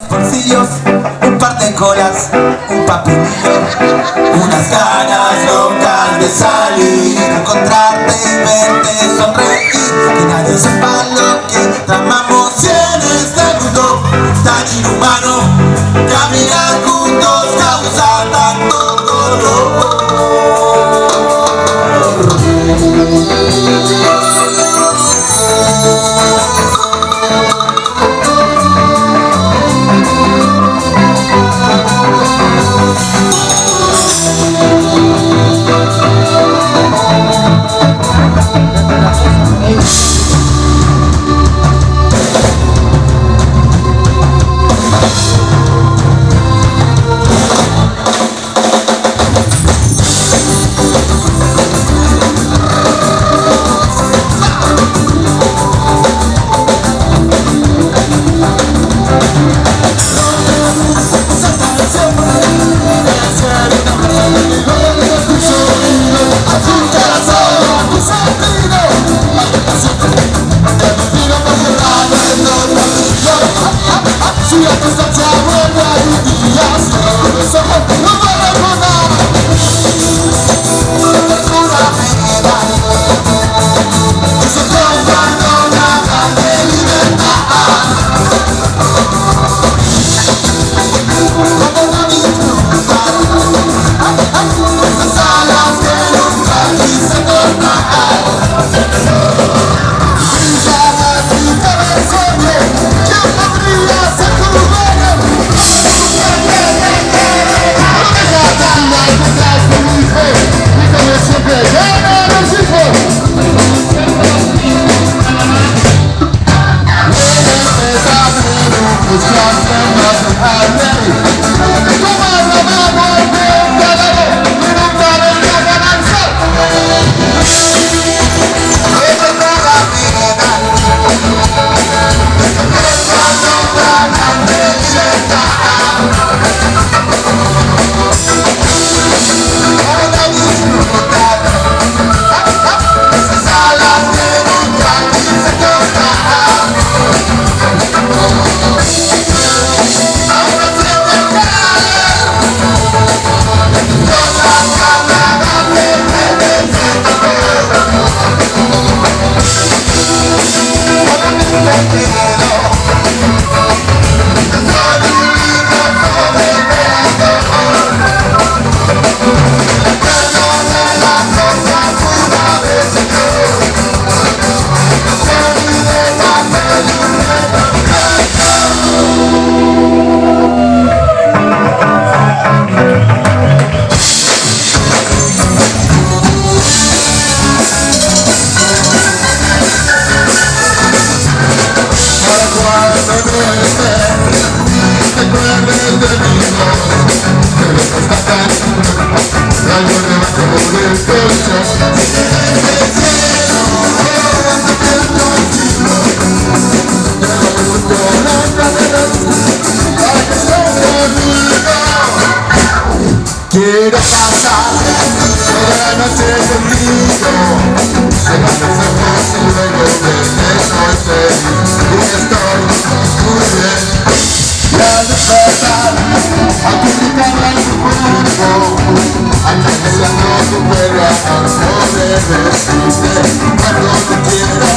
bolsillos, un par de colas, un papelillo, unas ganas locas de salir, encontrarte y verte sonreír, que nadie sepa lo que tramamos en este mundo tan inhumano. Caminar juntos causa tanto dolor. Quiero pasar toda la noche contigo, cerrar los ojos y luego verte, soy feliz y estoy muy bien. Y al despertar, acurrucarla en tu cuerpo, acariciando tu pelo, no debes irte cuando te quiero.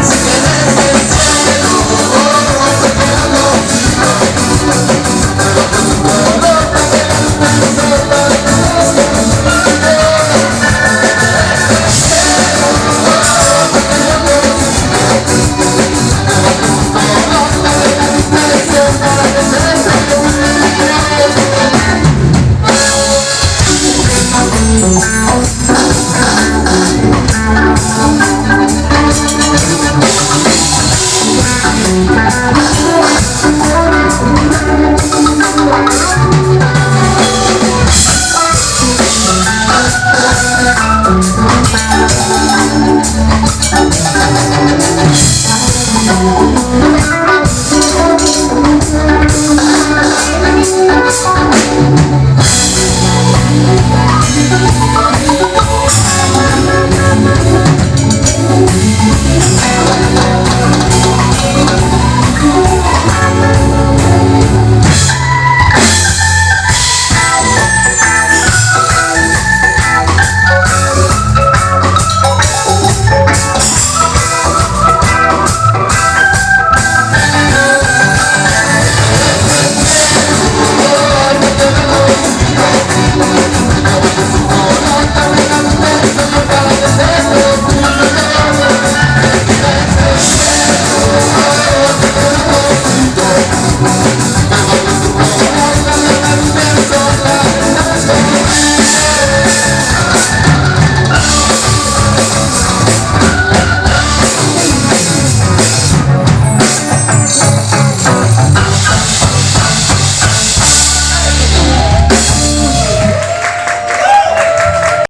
Si eres el cielo, no te quedo contigo, pero que tu color